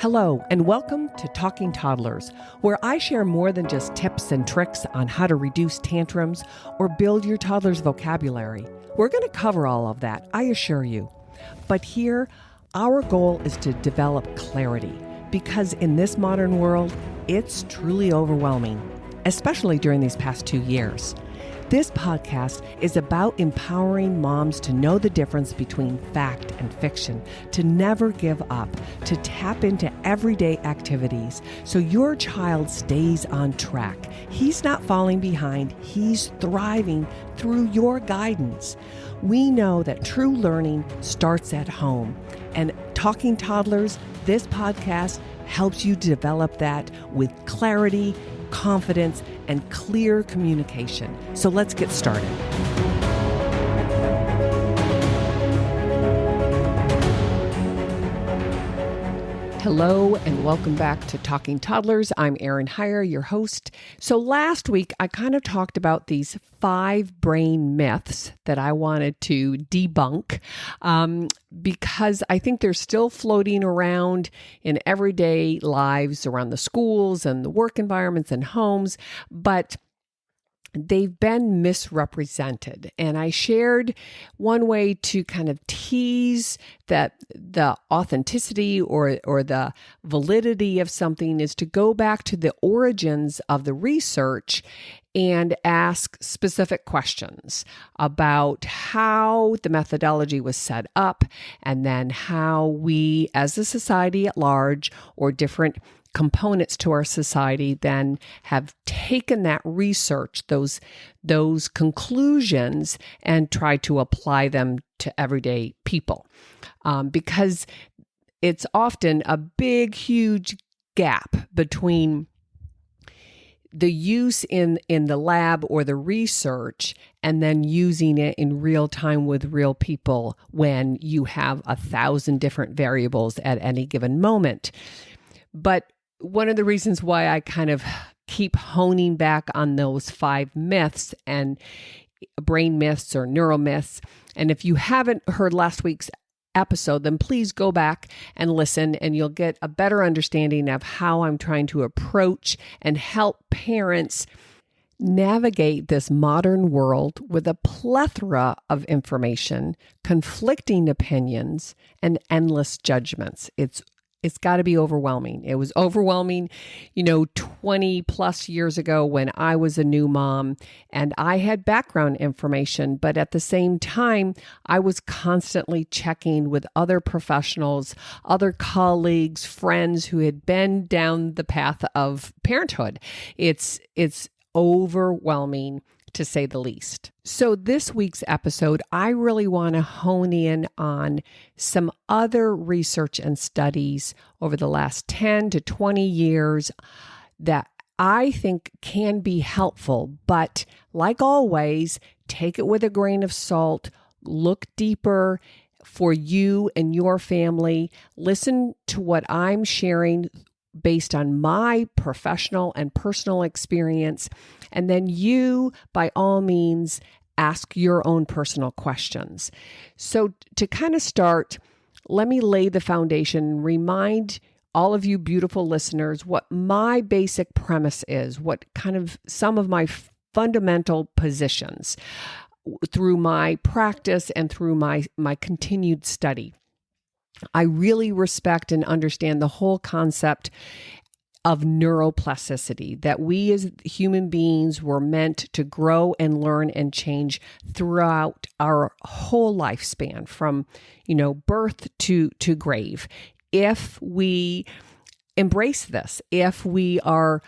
Hello, and welcome to Talking Toddlers, where I share more than just tips and tricks on how to reduce tantrums or build your toddler's vocabulary. We're going to cover all of that, I assure you. But here, our goal is to develop clarity, because in this modern world, it's truly overwhelming, especially during these past 2 years. This podcast is about empowering moms to know the difference between fact and fiction, to never give up, to tap into everyday activities so your child stays on track. He's not falling behind, he's thriving through your guidance. We know that true learning starts at home, and Talking Toddlers, this podcast helps you develop that with clarity, confidence, and clear communication. So let's get started. Hello and welcome back to Talking Toddlers. I'm Erin Heyer, your host. So last week, I kind of talked about these 5 brain myths that I wanted to debunk because I think they're still floating around in everyday lives around the schools and the work environments and homes, but they've been misrepresented. And I shared one way to kind of tease that the authenticity or the validity of something is to go back to the origins of the research and ask specific questions about how the methodology was set up, and then how we as a society at large, or different components to our society, then have taken that research, those conclusions, and tried to apply them to everyday people. Because it's often a big, huge gap between the use in the lab or the research and then using it in real time with real people when you have 1,000 different variables at any given moment. But one of the reasons why I kind of keep honing back on those 5 myths and brain myths or neural myths, and if you haven't heard last week's episode, then please go back and listen, and you'll get a better understanding of how I'm trying to approach and help parents navigate this modern world with a plethora of information, conflicting opinions, and endless judgments. It's got to be overwhelming. It was overwhelming, 20 plus years ago when I was a new mom and I had background information, but at the same time, I was constantly checking with other professionals, other colleagues, friends who had been down the path of parenthood. It's overwhelming, to say the least. So this week's episode, I really want to hone in on some other research and studies over the last 10 to 20 years that I think can be helpful. But like always, take it with a grain of salt, look deeper for you and your family, listen to what I'm sharing based on my professional and personal experience. And then you, by all means, ask your own personal questions. So to kind of start, let me lay the foundation, remind all of you beautiful listeners what my basic premise is, what kind of some of my fundamental positions through my practice and through my continued study. I really respect and understand the whole concept of neuroplasticity, that we as human beings were meant to grow and learn and change throughout our whole lifespan, from, birth to grave. If we embrace this, if we are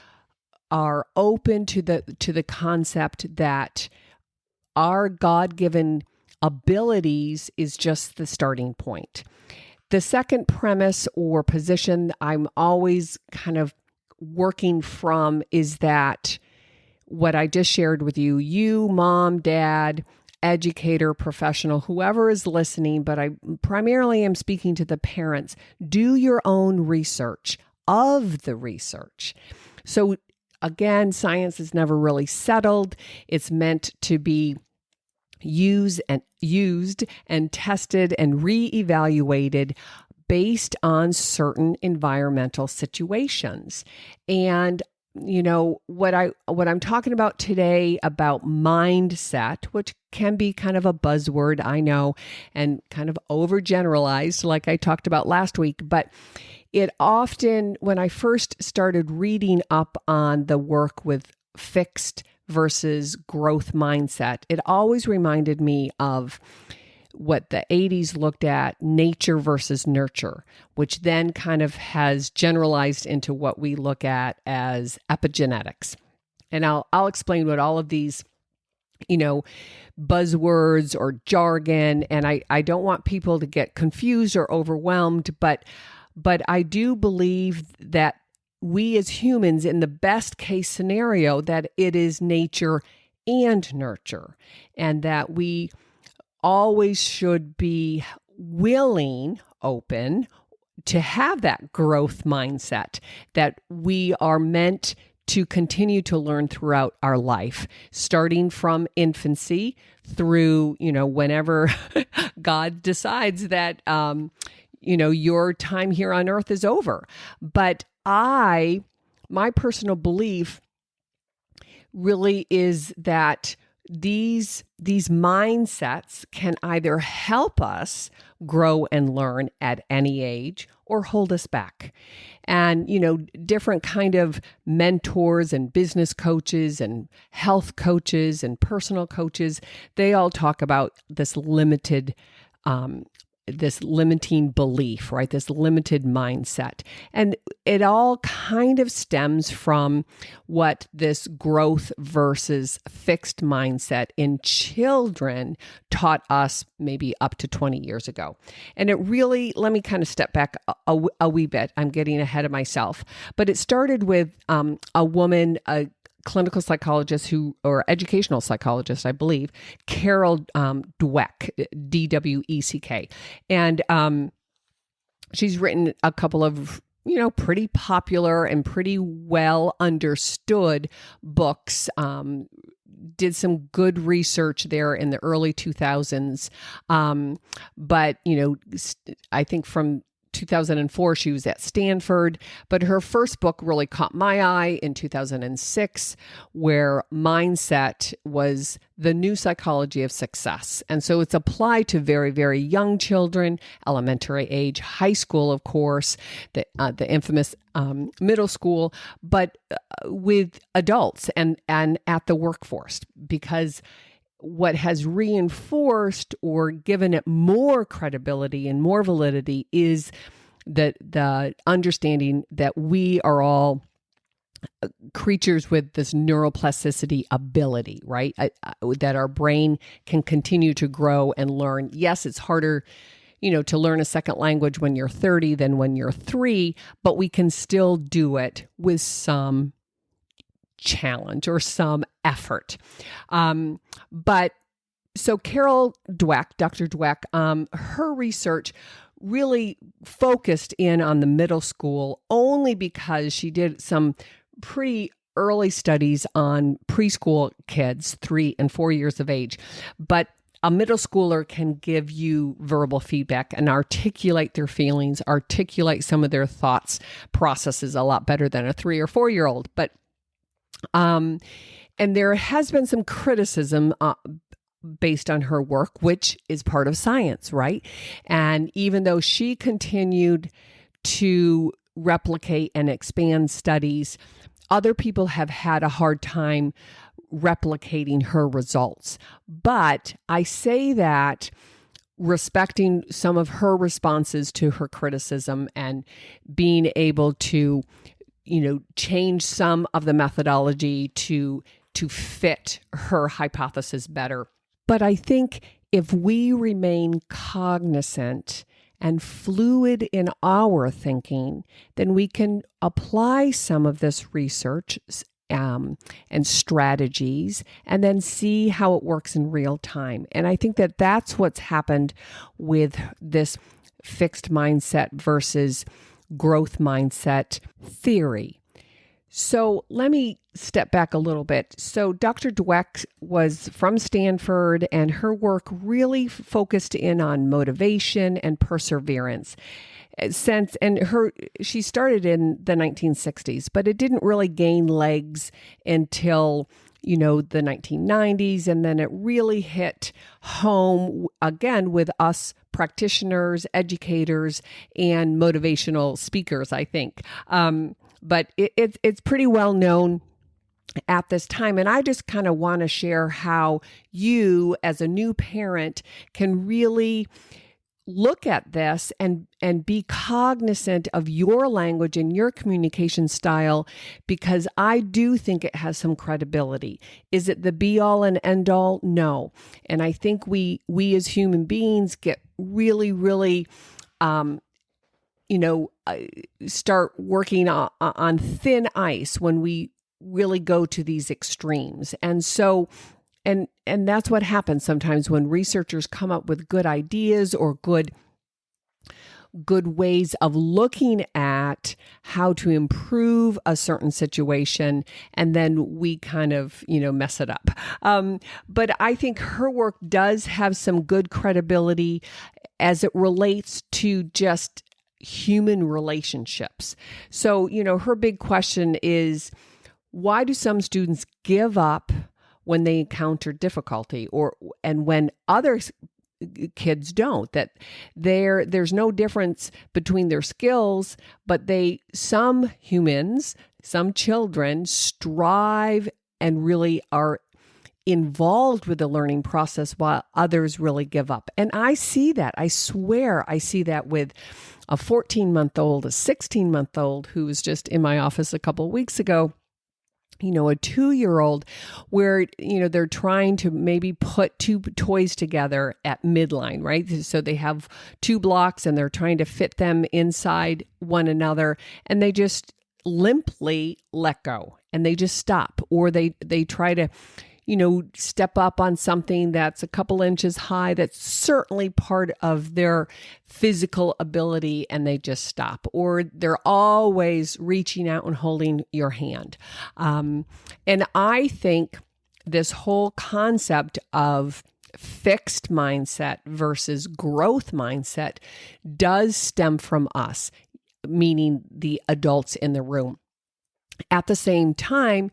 open to the concept that our God-given abilities is just the starting point. The second premise or position I'm always kind of working from is that what I just shared with you, mom, dad, educator, professional, whoever is listening, but I primarily am speaking to the parents, do your own research of the research. So again, science is never really settled. It's meant to be used and tested and reevaluated based on certain environmental situations. And what I'm talking about today about mindset, which can be kind of a buzzword, I know, and kind of overgeneralized like I talked about last week, but it often, when I first started reading up on the work with fixed versus growth mindset, it always reminded me of what the 80s looked at, nature versus nurture, which then kind of has generalized into what we look at as epigenetics. And I'll explain what all of these, buzzwords or jargon, and I don't want people to get confused or overwhelmed, but I do believe that we as humans, in the best case scenario, that it is nature and nurture, and that we always should be willing, open to have that growth mindset, that we are meant to continue to learn throughout our life, starting from infancy through, whenever God decides that, your time here on earth is over. But my personal belief really is that these mindsets can either help us grow and learn at any age or hold us back. And, different kind of mentors and business coaches and health coaches and personal coaches, they all talk about this limiting belief, right? This limited mindset. And it all kind of stems from what this growth versus fixed mindset in children taught us maybe up to 20 years ago. And it really, let me kind of step back a wee bit. I'm getting ahead of myself. But it started with a woman, a clinical psychologist or educational psychologist, I believe, Carol Dweck, Dweck. And she's written a couple of, pretty popular and pretty well understood books, did some good research there in the early 2000s. But, I think from 2004, she was at Stanford, but her first book really caught my eye in 2006, where mindset was the new psychology of success. And so it's applied to very, very young children, elementary age, high school, of course, the infamous middle school, but with adults and at the workforce, because what has reinforced or given it more credibility and more validity is the understanding that we are all creatures with this neuroplasticity ability, right? That our brain can continue to grow and learn. Yes, it's harder, to learn a second language when you're 30 than when you're 3, but we can still do it with some challenge or some effort. But so Carol Dweck, Dr. Dweck, her research really focused in on the middle school only because she did some pretty early studies on preschool kids, 3 and 4 years of age. But a middle schooler can give you verbal feedback and articulate their feelings, articulate some of their thoughts, processes a lot better than a 3 or 4 year old. But and there has been some criticism based on her work, which is part of science, right? And even though she continued to replicate and expand studies, other people have had a hard time replicating her results. But I say that respecting some of her responses to her criticism and being able to change some of the methodology to fit her hypothesis better. But I think if we remain cognizant and fluid in our thinking, then we can apply some of this research and strategies and then see how it works in real time. And I think that that's what's happened with this fixed mindset versus growth mindset theory. So let me step back a little bit. So Dr. Dweck was from Stanford, and her work really focused in on motivation and perseverance. She started in the 1960s, but it didn't really gain legs until the 1990s, and then it really hit home again with us practitioners, educators, and motivational speakers, I think. But it's pretty well known at this time. And I just kind of want to share how you, as a new parent, can really look at this and be cognizant of your language and your communication style, because I do think it has some credibility. Is it the be all and end all? No. And I think we as human beings get really start working on thin ice when we really go to these extremes. And so, and that's what happens sometimes when researchers come up with good ideas or good ways of looking at how to improve a certain situation, and then we kind of, mess it up. But I think her work does have some good credibility as it relates to just human relationships. So, her big question is, why do some students give up when they encounter difficulty, and when other kids don't? That there's no difference between their skills, but some children strive and really are involved with the learning process, while others really give up. And I see that. I swear I see that with a 14-month-old, a 16-month-old who was just in my office a couple of weeks ago, a 2-year-old, where, they're trying to maybe put two toys together at midline, right? So they have 2 blocks and they're trying to fit them inside one another, and they just limply let go and they just stop, or they try to step up on something that's a couple inches high. That's certainly part of their physical ability, and they just stop. Or they're always reaching out and holding your hand. And I think this whole concept of fixed mindset versus growth mindset does stem from us, meaning the adults in the room. At the same time,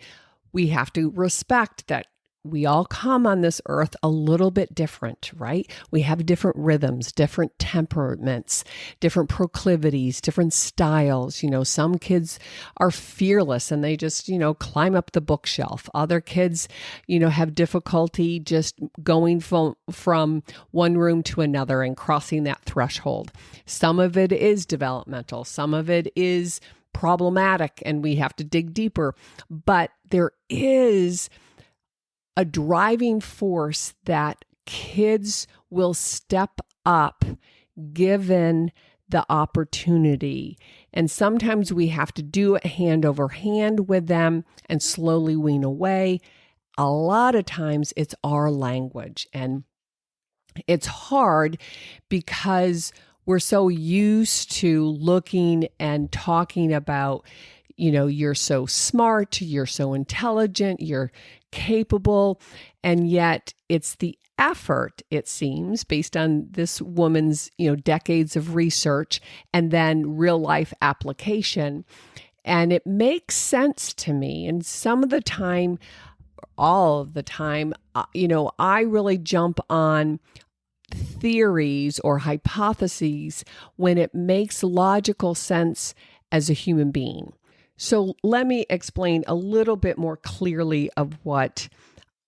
we have to respect that we all come on this earth a little bit different, right? We have different rhythms, different temperaments, different proclivities, different styles. Some kids are fearless and they just, climb up the bookshelf. Other kids, have difficulty just going from one room to another and crossing that threshold. Some of it is developmental. Some of it is problematic and we have to dig deeper. But there is a driving force that kids will step up given the opportunity. And sometimes we have to do it hand over hand with them and slowly wean away. A lot of times it's our language, and it's hard because we're so used to looking and talking about, you're so smart, you're so intelligent, you're capable, and yet it's the effort, it seems, based on this woman's, decades of research and then real life application. And it makes sense to me. And some of the time, all of the time, I really jump on theories or hypotheses when it makes logical sense as a human being. So let me explain a little bit more clearly of what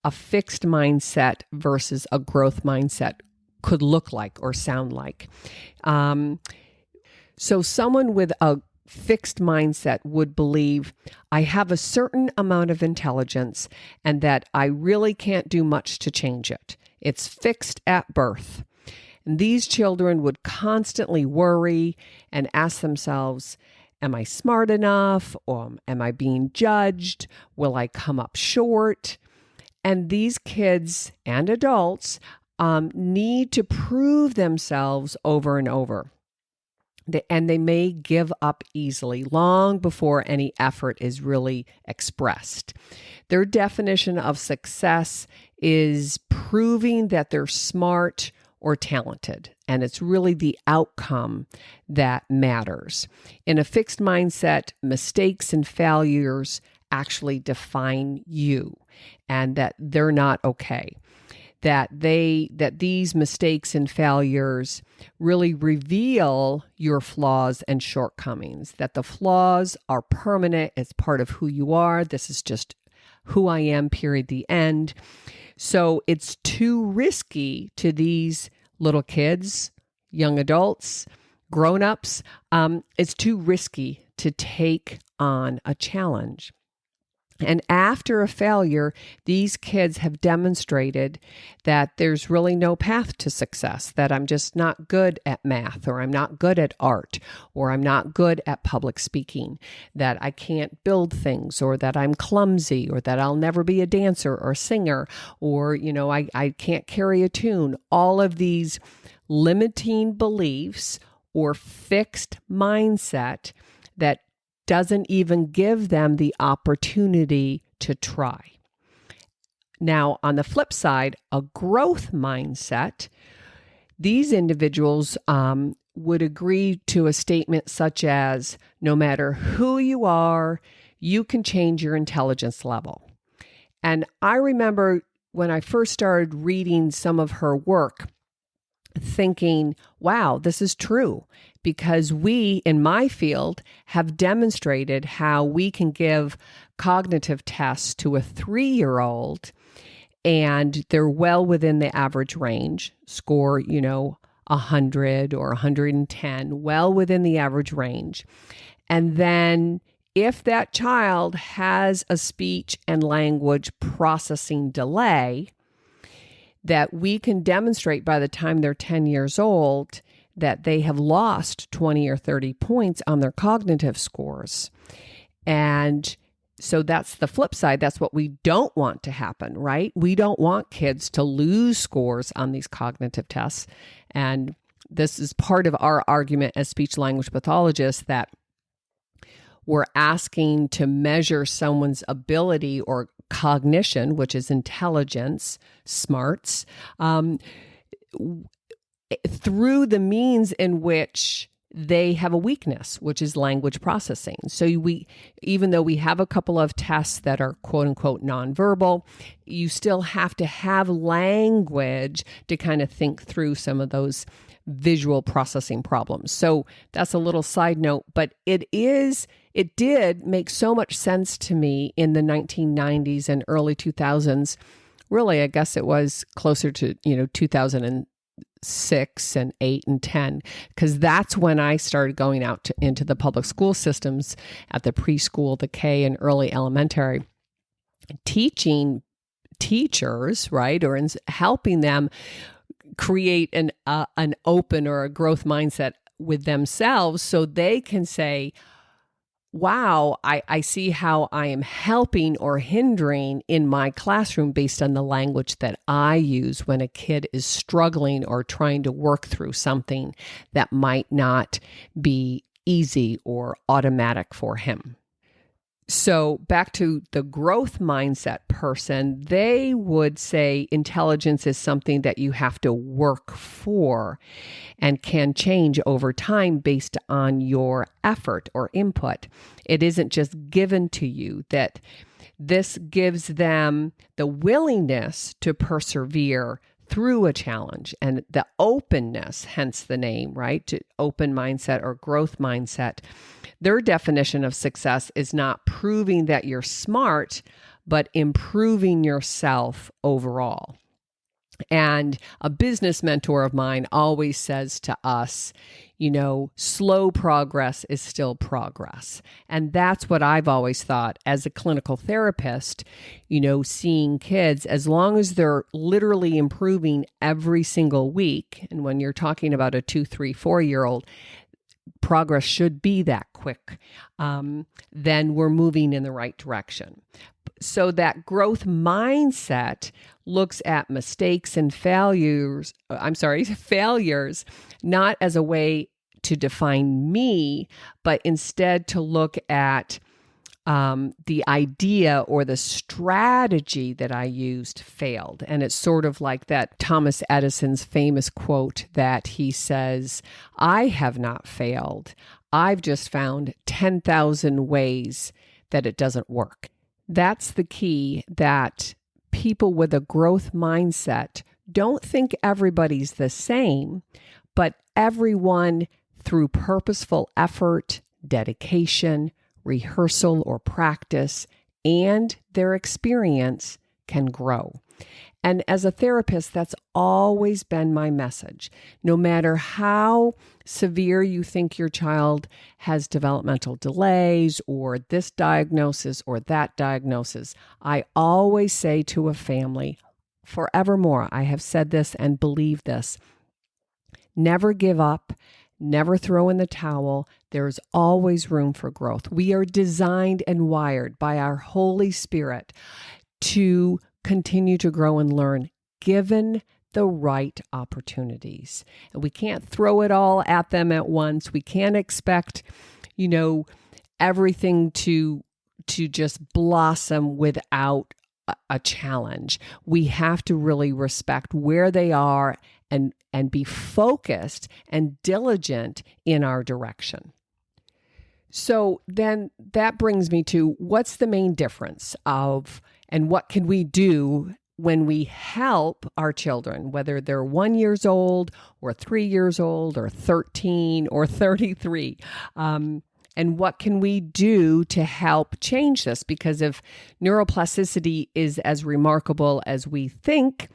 a fixed mindset versus a growth mindset could look like or sound like. So someone with a fixed mindset would believe, I have a certain amount of intelligence and that I really can't do much to change it. It's fixed at birth. And these children would constantly worry and ask themselves, am I smart enough? Or am I being judged? Will I come up short? And these kids and adults need to prove themselves over and over. And they may give up easily, long before any effort is really expressed. Their definition of success is proving that they're smart or talented, and it's really the outcome that matters. In a fixed mindset, mistakes and failures actually define you, and that they're not okay. That these mistakes and failures really reveal your flaws and shortcomings, that the flaws are permanent, it's part of who you are. This is just who I am, period, the end. So it's too risky to these little kids, young adults, grown-ups. It's too risky to take on a challenge. And after a failure, these kids have demonstrated that there's really no path to success, that I'm just not good at math, or I'm not good at art, or I'm not good at public speaking, that I can't build things, or that I'm clumsy, or that I'll never be a dancer or singer, or, I can't carry a tune. All of these limiting beliefs or fixed mindset that doesn't even give them the opportunity to try. Now, on the flip side, a growth mindset, these individuals would agree to a statement such as, no matter who you are, you can change your intelligence level. And I remember when I first started reading some of her work, thinking, wow, this is true, because we in my field have demonstrated how we can give cognitive tests to a 3-year-old and they're well within the average range, score, 100 or 110, well within the average range. And then if that child has a speech and language processing delay, that we can demonstrate by the time they're 10 years old that they have lost 20 or 30 points on their cognitive scores. And so that's the flip side. That's what we don't want to happen, right? We don't want kids to lose scores on these cognitive tests. And this is part of our argument as speech language pathologists, that we're asking to measure someone's ability or cognition, which is intelligence, smarts, through the means in which they have a weakness, which is language processing. So even though we have a couple of tests that are quote unquote nonverbal, you still have to have language to kind of think through some of those visual processing problems. So that's a little side note, but it did make so much sense to me in the 1990s and early 2000s. Really, I guess it was closer to, 2006 and 8 and 10, because that's when I started going out into the public school systems at the preschool, the K and early elementary, teaching teachers, right, or helping them create an open or a growth mindset with themselves so they can say, wow, I see how I am helping or hindering in my classroom based on the language that I use when a kid is struggling or trying to work through something that might not be easy or automatic for him. So back to the growth mindset person, they would say intelligence is something that you have to work for and can change over time based on your effort or input. It isn't just given to you, that this gives them the willingness to persevere through a challenge and the openness, hence the name, right? To open mindset or growth mindset. Their definition of success is not proving that you're smart, but improving yourself overall. And a business mentor of mine always says to us, slow progress is still progress. And that's what I've always thought as a clinical therapist, seeing kids, as long as they're literally improving every single week. And when you're talking about a 2, 3, 4-year-old, progress should be that quick, then we're moving in the right direction. So that growth mindset looks at mistakes and failures, not as a way to define me, but instead to look at the idea or the strategy that I used failed. And it's sort of like that Thomas Edison's famous quote that he says, "I have not failed. I've just found 10,000 ways that it doesn't work." That's the key, that people with a growth mindset don't think everybody's the same, but everyone, through purposeful effort, dedication, rehearsal or practice, and their experience, can grow. And as a therapist, that's always been my message. No matter how severe you think your child has developmental delays or this diagnosis or that diagnosis, I always say to a family, forevermore, I have said this and believe this: never give up, never throw in the towel. There's always room for growth. We are designed and wired by our Holy Spirit to continue to grow and learn, given the right opportunities. And we can't throw it all at them at once. We can't expect, everything to just blossom without a challenge. We have to really respect where they are and be focused and diligent in our direction. So then that brings me to, what's the main difference and what can we do when we help our children, whether they're 1 year old or 3 years old or 13 or 33? And what can we do to help change this? Because if neuroplasticity is as remarkable as we think,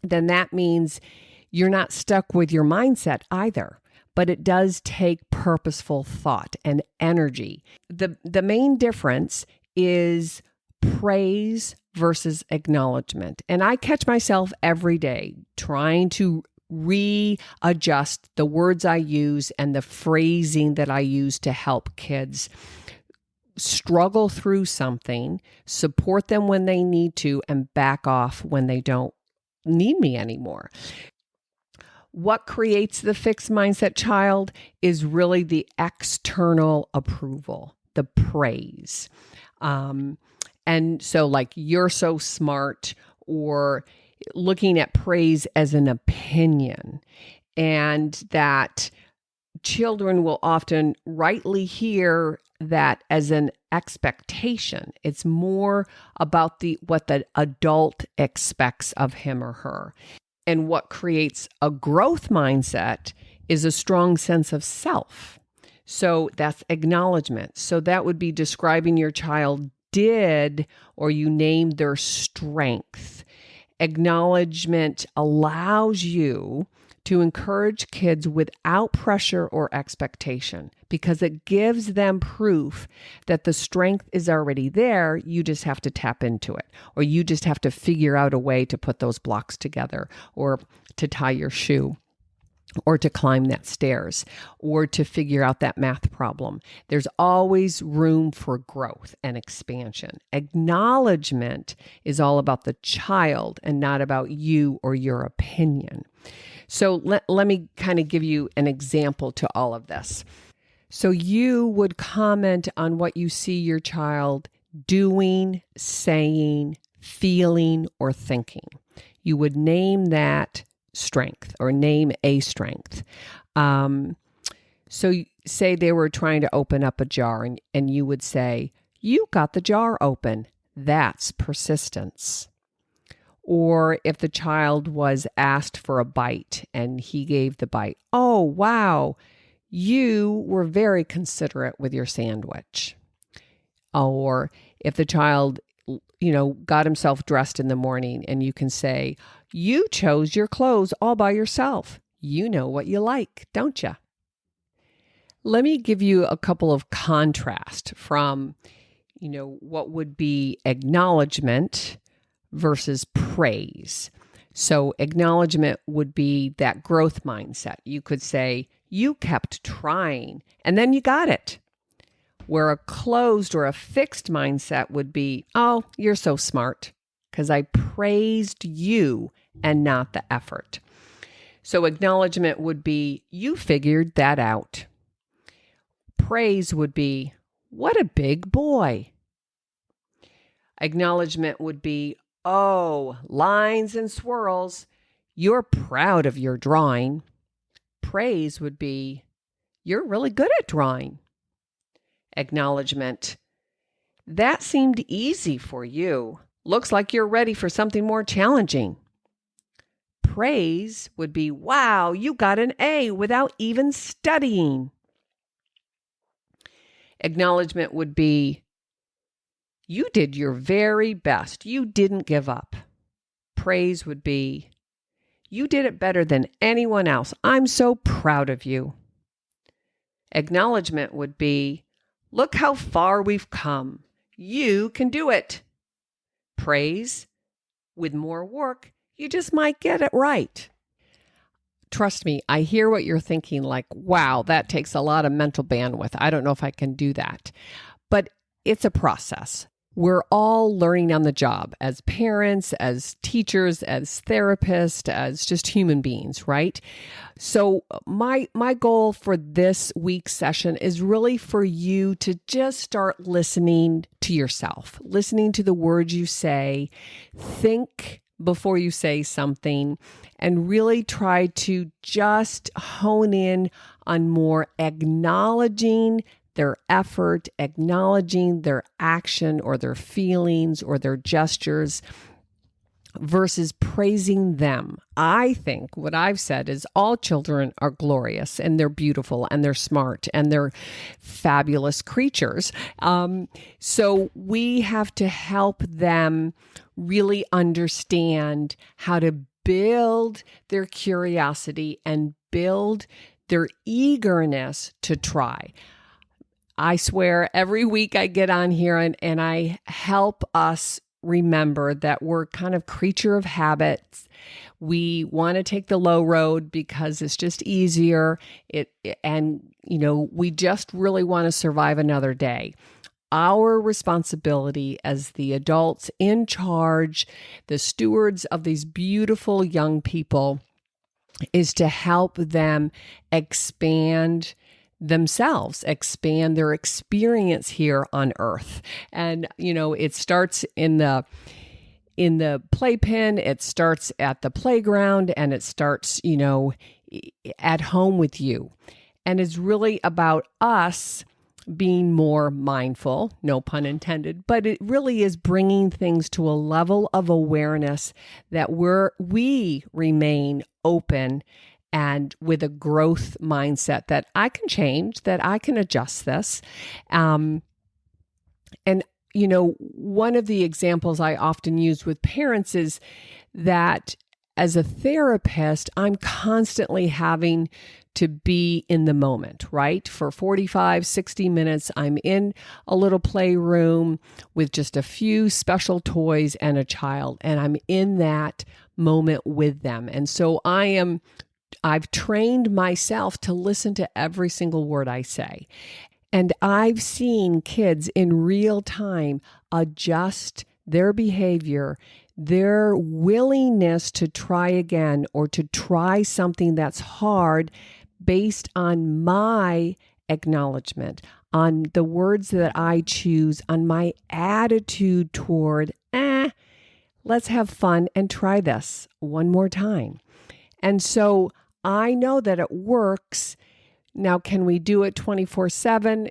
then that means you're not stuck with your mindset either. But it does take purposeful thought and energy. The main difference is praise versus acknowledgement. And I catch myself every day trying to readjust the words I use and the phrasing that I use to help kids struggle through something, support them when they need to, and back off when they don't need me anymore. What creates the fixed mindset child is really the external approval, the praise. And so like, you're so smart, or looking at praise as an opinion, and that children will often rightly hear that as an expectation. It's more about what the adult expects of him or her. And what creates a growth mindset is a strong sense of self. So that's acknowledgement. So that would be describing your child did, or you named their strength. Acknowledgement allows you to encourage kids without pressure or expectation, because it gives them proof that the strength is already there. You just have to tap into it, or you just have to figure out a way to put those blocks together, or to tie your shoe, or to climb that stairs, or to figure out that math problem. There's always room for growth and expansion. Acknowledgement is all about the child and not about you or your opinion. So let me kind of give you an example to all of this. So you would comment on what you see your child doing, saying, feeling, or thinking. You would name that strength, or name a strength. So say they were trying to open up a jar, and you would say, "You got the jar open. That's persistence." Or if the child was asked for a bite and he gave the bite, "Oh, wow, you were very considerate with your sandwich." Or if the child, got himself dressed in the morning, and you can say, "You chose your clothes all by yourself. You know what you like, don't you?" Let me give you a couple of contrast from, what would be acknowledgement versus praise. So acknowledgement would be that growth mindset. You could say, "You kept trying, and then you got it." Where a closed or a fixed mindset would be, "Oh, you're so smart, because I praised you and not the effort." So acknowledgement would be, you figured that out. Praise would be, what a big boy. Acknowledgement would be, oh, lines and swirls. You're proud of your drawing. Praise would be, you're really good at drawing. Acknowledgement, that seemed easy for you. Looks like you're ready for something more challenging. Praise would be, wow, you got an A without even studying. Acknowledgement would be, you did your very best. You didn't give up. Praise would be, you did it better than anyone else. I'm so proud of you. Acknowledgement would be, look how far we've come. You can do it. Praise, with more work, you just might get it right. Trust me, I hear what you're thinking, like, wow, that takes a lot of mental bandwidth. I don't know if I can do that. But it's a process. We're all learning on the job as parents, as teachers, as therapists, as just human beings, right? So my goal for this week's session is really for you to just start listening to yourself, listening to the words you say, think before you say something, and really try to just hone in on more acknowledging their effort, acknowledging their action or their feelings or their gestures versus praising them. I think what I've said is all children are glorious and they're beautiful and they're smart and they're fabulous creatures. So we have to help them really understand how to build their curiosity and build their eagerness to try. I swear every week I get on here and I help us remember that we're kind of creature of habits. We want to take the low road because it's just easier. We just really want to survive another day. Our responsibility as the adults in charge, the stewards of these beautiful young people, is to help them expand themselves, expand their experience here on earth. And, it starts in the playpen, it starts at the playground, and it starts, at home with you. And it's really about us being more mindful, no pun intended, but it really is bringing things to a level of awareness that we remain open and with a growth mindset that I can change, that I can adjust this. One of the examples I often use with parents is that as a therapist, I'm constantly having to be in the moment, right? For 45, 60 minutes, I'm in a little playroom with just a few special toys and a child, and I'm in that moment with them. And so I've trained myself to listen to every single word I say. And I've seen kids in real time adjust their behavior, their willingness to try again or to try something that's hard based on my acknowledgement, on the words that I choose, on my attitude toward, let's have fun and try this one more time. And so I know that it works. Now, can we do it 24/7?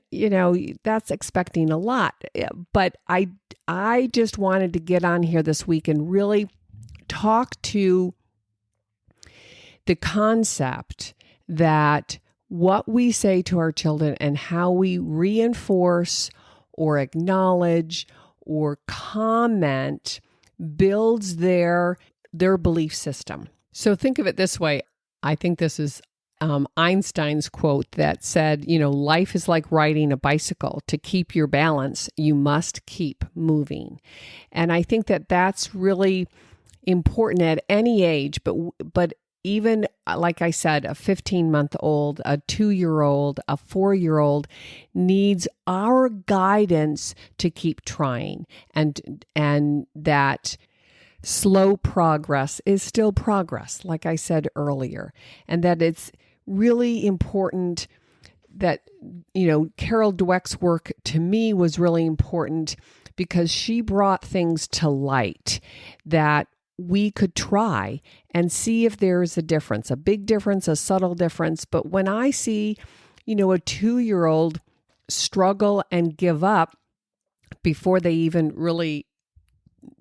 That's expecting a lot. But I just wanted to get on here this week and really talk to the concept that what we say to our children and how we reinforce or acknowledge or comment builds their belief system. So think of it this way. I think this is Einstein's quote that said, life is like riding a bicycle. To keep your balance, you must keep moving. And I think that that's really important at any age, but even, like I said, a 15-month-old, a 2-year-old, a 4-year-old needs our guidance to keep trying, and that slow progress is still progress, like I said earlier, and that it's really important that, Carol Dweck's work to me was really important because she brought things to light that we could try and see if there's a difference, a big difference, a subtle difference. But when I see, a 2-year-old struggle and give up before they even really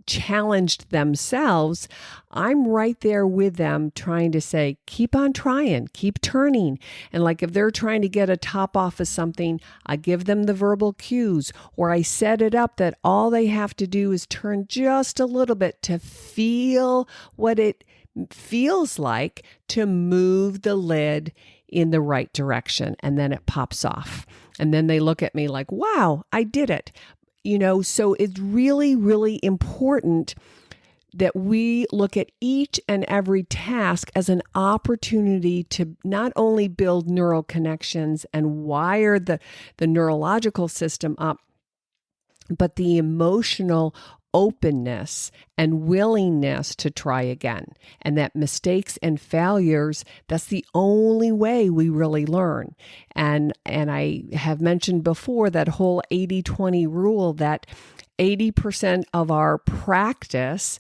challenged themselves, I'm right there with them trying to say, keep on trying, keep turning. And like if they're trying to get a top off of something, I give them the verbal cues, or I set it up that all they have to do is turn just a little bit to feel what it feels like to move the lid in the right direction. And then it pops off. And then they look at me like, wow, I did it. So it's really, really important that we look at each and every task as an opportunity to not only build neural connections and wire the neurological system up, but the emotional openness and willingness to try again. And that mistakes and failures, that's the only way we really learn. And I have mentioned before that whole 80-20 rule, that 80% of our practice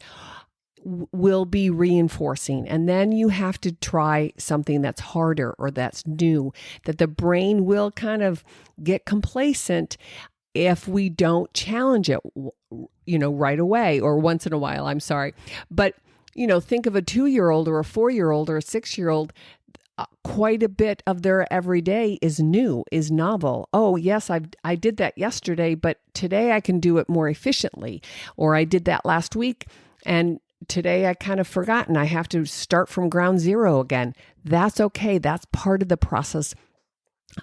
will be reinforcing. And then you have to try something that's harder or that's new, that the brain will kind of get complacent if we don't challenge it, right away or once in a while, I'm sorry. But, think of a 2-year-old or a 4-year-old or a 6-year-old, quite a bit of their everyday is new, is novel. Oh, yes, I did that yesterday, but today I can do it more efficiently. Or I did that last week and today I kind of forgotten. I have to start from ground zero again. That's okay. That's part of the process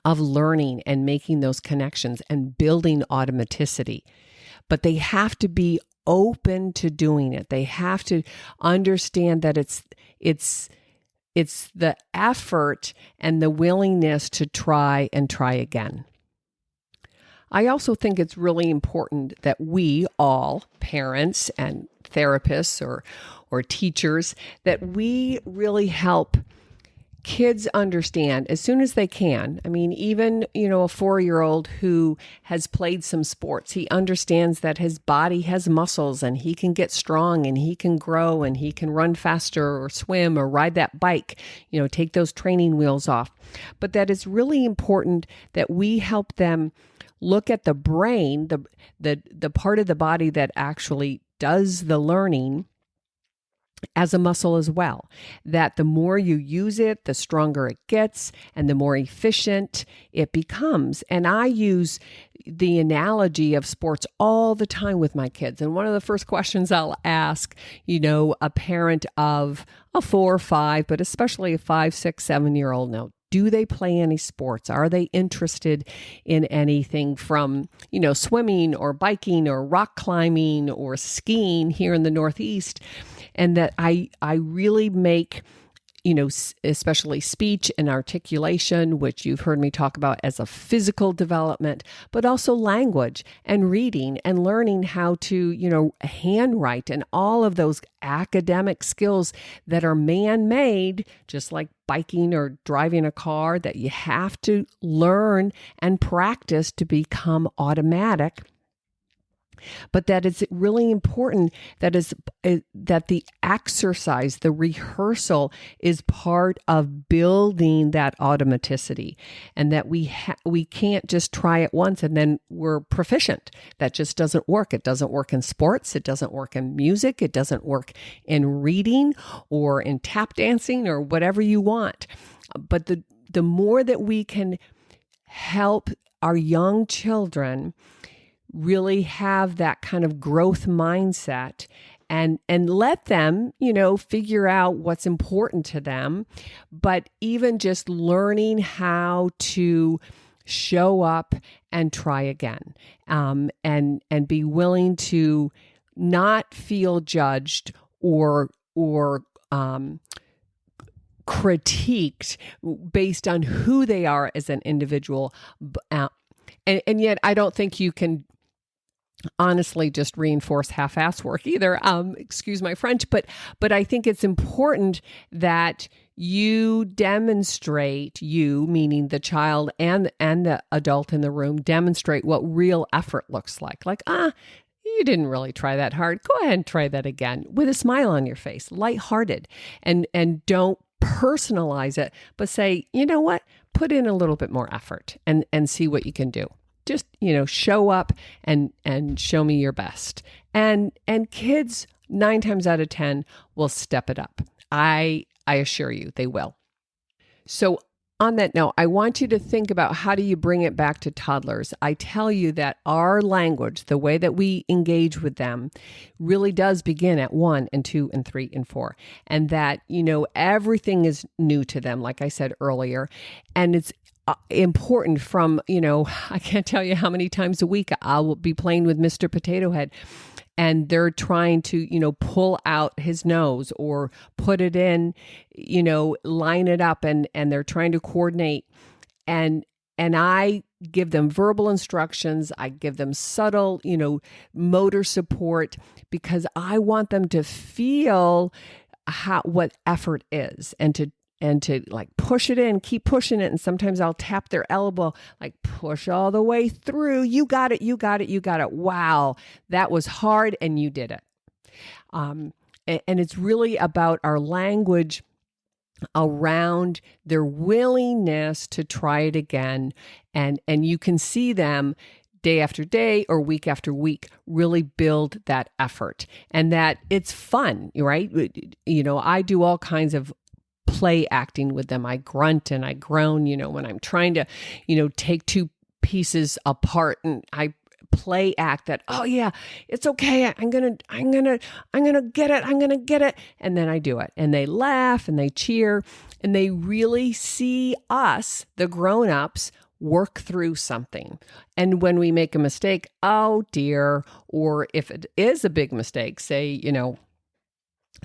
of learning and making those connections and building automaticity. But they have to be open to doing it. They have to understand that it's the effort and the willingness to try and try again. I also think it's really important that we all, parents and therapists or teachers, that we really help kids understand as soon as they can. I mean, even, a 4-year-old who has played some sports, he understands that his body has muscles and he can get strong and he can grow and he can run faster or swim or ride that bike, take those training wheels off. But that it's really important that we help them look at the brain, the part of the body that actually does the learning, as a muscle as well. That the more you use it, the stronger it gets and the more efficient it becomes. And I use the analogy of sports all the time with my kids. And one of the first questions I'll ask, a parent of a 4 or 5, but especially a 5, 6, 7-year-old now, do they play any sports? Are they interested in anything from, swimming or biking or rock climbing or skiing here in the Northeast? And that I really make, especially speech and articulation, which you've heard me talk about as a physical development, but also language and reading and learning how to, handwrite and all of those academic skills that are man-made, just like biking or driving a car, that you have to learn and practice to become automatic. But that it's really important that the exercise, the rehearsal is part of building that automaticity, and that we can't just try it once and then we're proficient. That just doesn't work. It doesn't work in sports. It doesn't work in music. It doesn't work in reading or in tap dancing or whatever you want. But the more that we can help our young children really have that kind of growth mindset and let them, figure out what's important to them, but even just learning how to show up and try again, and be willing to not feel judged or critiqued based on who they are as an individual. And yet I don't think you can honestly just reinforce half-ass work either. Excuse my French, but I think it's important that you demonstrate, you meaning the child and the adult in the room, demonstrate what real effort looks like. Like, you didn't really try that hard. Go ahead and try that again with a smile on your face, lighthearted, and don't personalize it, but say, you know what, put in a little bit more effort and see what you can do. Just, show up and show me your best. And kids 9 times out of 10 will step it up. I assure you they will. So on that note, I want you to think about, how do you bring it back to toddlers? I tell you that our language, the way that we engage with them, really does begin at 1 and 2 and 3 and 4. And that, everything is new to them, like I said earlier. And it's important from, I can't tell you how many times a week I'll be playing with Mr. Potato Head, and they're trying to, pull out his nose or put it in, line it up, and they're trying to coordinate. And I give them verbal instructions. I give them subtle, motor support, because I want them to feel what effort is, and to like push it in, keep pushing it. And sometimes I'll tap their elbow, like, push all the way through. You got it. You got it. You got it. Wow. That was hard and you did it. And it's really about our language around their willingness to try it again. And you can see them day after day or week after week really build that effort, and that it's fun, right? I do all kinds of play acting with them. I grunt and I groan, when I'm trying to, take 2 pieces apart, and I play act that, oh yeah, it's okay. I'm going to get it. And then I do it, and they laugh and they cheer, and they really see us, the grown-ups, work through something. And when we make a mistake, oh dear, or if it is a big mistake, say,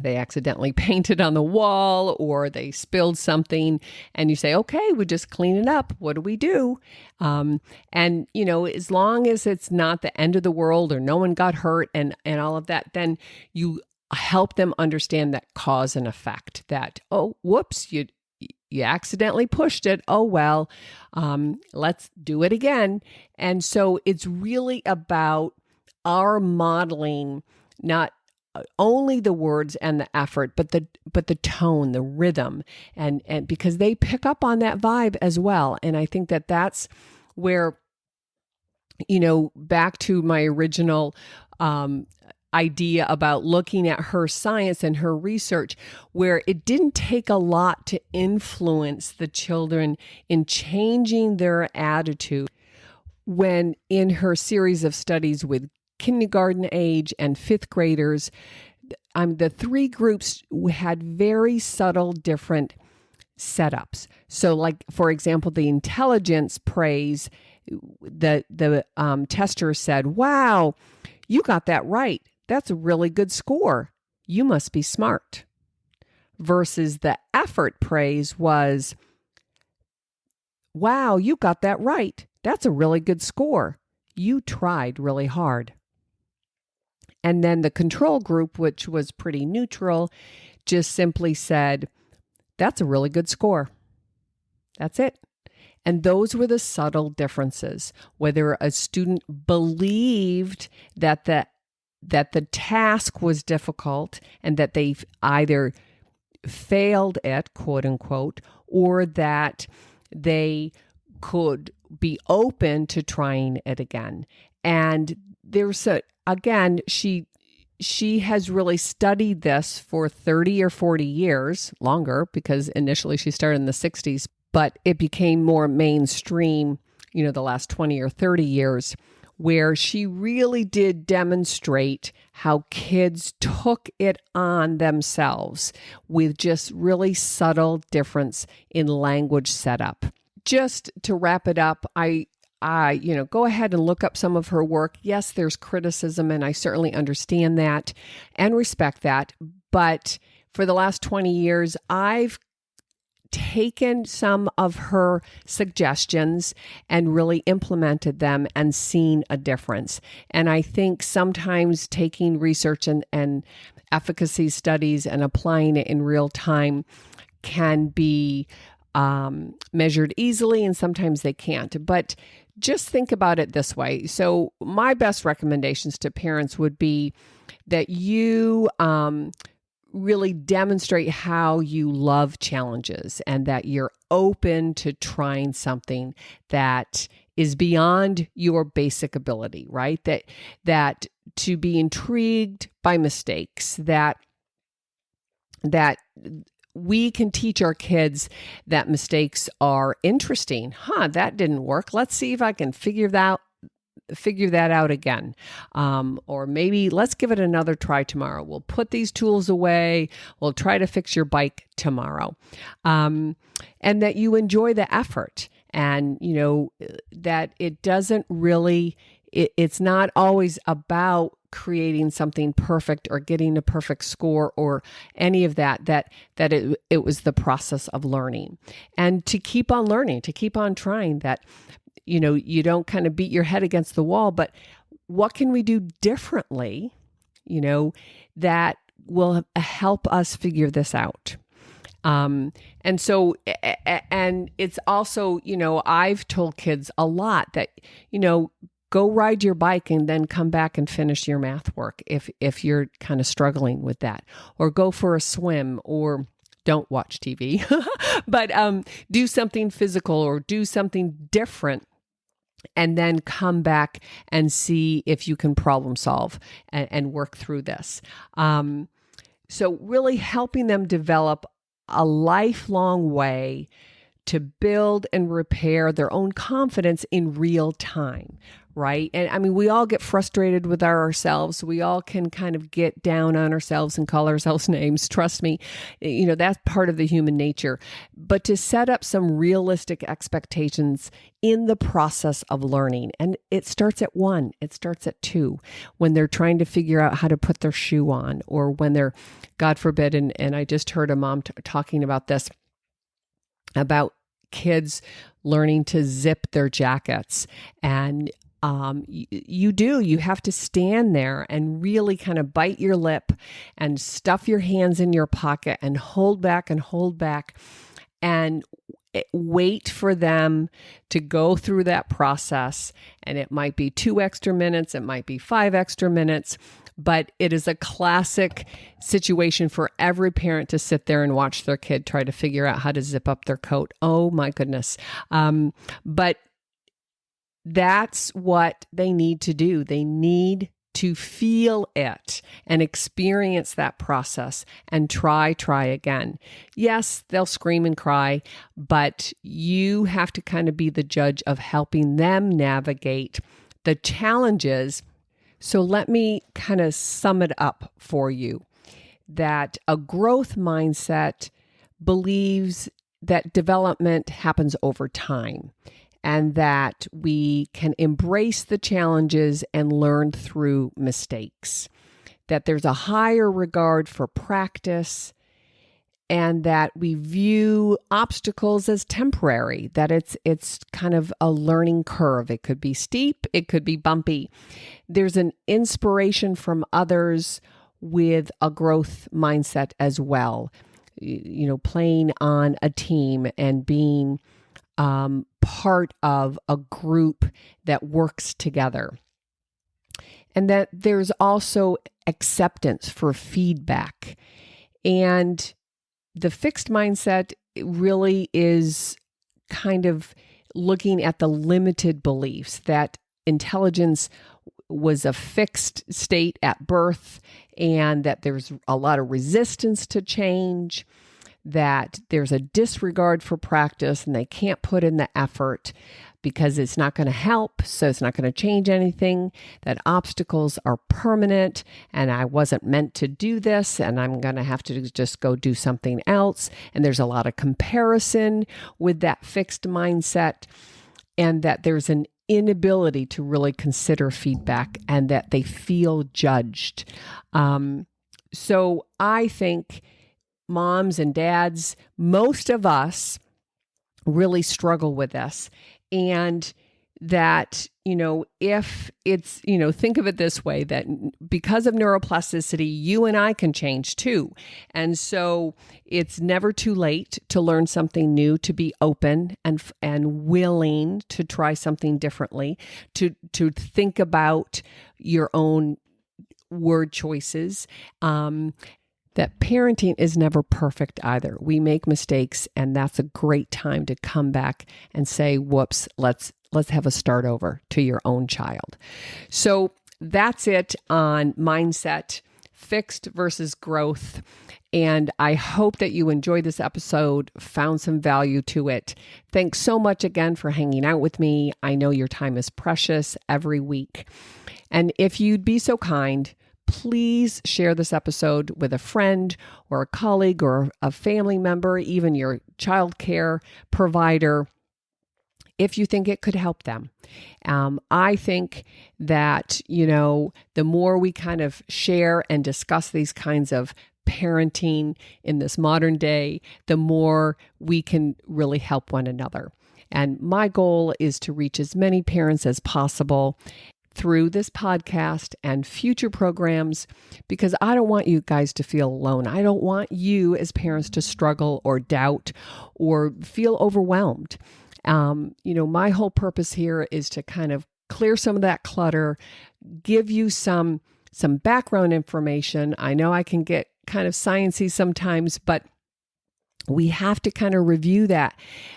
they accidentally painted on the wall, or they spilled something, and you say, okay, we just clean it up. What do we do? And, as long as it's not the end of the world or no one got hurt and all of that, then you help them understand that cause and effect, that, oh, whoops, you accidentally pushed it. Oh, well, let's do it again. And so it's really about our modeling, not only the words and the effort, but the tone, the rhythm, and because they pick up on that vibe as well. And I think that that's where, back to my original idea about looking at her science and her research, where it didn't take a lot to influence the children in changing their attitude, when in her series of studies with kindergarten age and 5th graders, the 3 groups had very subtle different setups. So like, for example, the intelligence praise, the tester said, wow, you got that right. That's a really good score. You must be smart. Versus the effort praise was, wow, you got that right. That's a really good score. You tried really hard. And then the control group, which was pretty neutral, just simply said, that's a really good score. That's it. And those were the subtle differences, whether a student believed that the task was difficult and that they either failed it, quote unquote, or that they could be open to trying it again. And there's again, she has really studied this for 30 or 40 years, longer, because initially she started in the 60s, but it became more mainstream, the last 20 or 30 years, where she really did demonstrate how kids took it on themselves with just really subtle difference in language setup. Just to wrap it up, go ahead and look up some of her work. Yes, there's criticism, and I certainly understand that and respect that. But for the last 20 years, I've taken some of her suggestions and really implemented them and seen a difference. And I think sometimes taking research and efficacy studies and applying it in real time can be measured easily, and sometimes they can't. But just think about it this way. So my best recommendations to parents would be that you really demonstrate how you love challenges and that you're open to trying something that is beyond your basic ability, right? That to be intrigued by mistakes, that we can teach our kids that mistakes are interesting. That didn't work. Let's see if I can figure that out again. Or maybe let's give it another try tomorrow. We'll put these tools away. We'll try to fix your bike tomorrow. And that you enjoy the effort, and, that it doesn't really, it's not always about creating something perfect or getting a perfect score or any of that it was the process of learning, and to keep on learning, to keep on trying, that you don't kind of beat your head against the wall, but what can we do differently, that will help us figure this out. And it's also, I've told kids a lot that, go ride your bike and then come back and finish your math work if you're kind of struggling with that, or go for a swim, or don't watch TV, but do something physical or do something different, and then come back and see if you can problem solve and work through this. So really helping them develop a lifelong way to build and repair their own confidence in real time, right? And I mean, we all get frustrated with ourselves. We all can kind of get down on ourselves and call ourselves names. Trust me, that's part of the human nature. But to set up some realistic expectations in the process of learning, and it starts at 1, it starts at 2, when they're trying to figure out how to put their shoe on, or when they're, God forbid, and I just heard a mom talking about this, about kids learning to zip their jackets. And you have to stand there and really kind of bite your lip and stuff your hands in your pocket and hold back and wait for them to go through that process. And it might be 2 extra minutes, it might be 5 extra minutes, but it is a classic situation for every parent to sit there and watch their kid try to figure out how to zip up their coat. Oh my goodness. But that's what they need to do. They need to feel it and experience that process and try again. Yes, they'll scream and cry, but you have to kind of be the judge of helping them navigate the challenges. So let me kind of sum it up for you, that a growth mindset believes that development happens over time, and that we can embrace the challenges and learn through mistakes, that there's a higher regard for practice, and that we view obstacles as temporary, that it's kind of a learning curve. It could be steep, it could be bumpy. There's an inspiration from others with a growth mindset as well. Playing on a team and being part of a group that works together. And that there's also acceptance for feedback. And the fixed mindset really is kind of looking at the limited beliefs that intelligence was a fixed state at birth, and that there's a lot of resistance to change, that there's a disregard for practice and they can't put in the effort because it's not going to help, so it's not going to change anything, that obstacles are permanent and I wasn't meant to do this and I'm going to have to just go do something else. And there's a lot of comparison with that fixed mindset, and that there's an inability to really consider feedback, and that they feel judged. So I think moms and dads, most of us really struggle with this. And that, if it's, think of it this way, that because of neuroplasticity, you and I can change too. And so it's never too late to learn something new, to be open and willing to try something differently, to think about your own word choices. That parenting is never perfect either. We make mistakes, and that's a great time to come back and say, whoops, let's have a start over to your own child. So that's it on mindset, fixed versus growth. And I hope that you enjoyed this episode, found some value to it. Thanks so much again for hanging out with me. I know your time is precious every week. And if you'd be so kind, please share this episode with a friend or a colleague or a family member, even your child care provider, if you think it could help them. I think that, the more we kind of share and discuss these kinds of parenting in this modern day, the more we can really help one another. And my goal is to reach as many parents as possible through this podcast and future programs, because I don't want you guys to feel alone. I don't want you as parents to struggle or doubt or feel overwhelmed. My whole purpose here is to kind of clear some of that clutter, give you some background information. I know I can get kind of sciencey sometimes, but we have to kind of review that,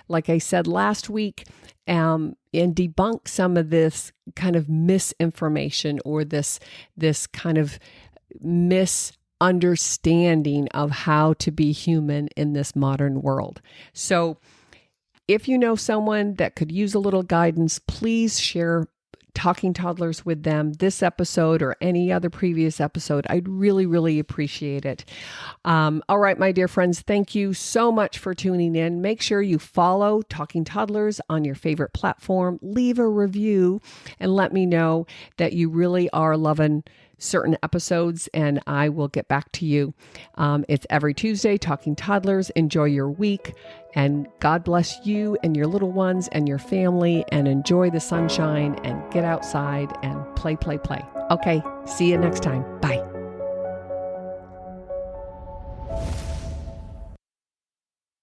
like I said last week, and debunk some of this kind of misinformation or this kind of misunderstanding of how to be human in this modern world. So if you know someone that could use a little guidance, please share Talking Toddlers with them, this episode or any other previous episode. I'd really, really appreciate it. All right, my dear friends, thank you so much for tuning in. Make sure you follow Talking Toddlers on your favorite platform. Leave a review and let me know that you really are loving certain episodes, and I will get back to you. It's every Tuesday, Talking Toddlers. Enjoy your week, and God bless you and your little ones and your family, and enjoy the sunshine and get outside and play. Okay, see you next time.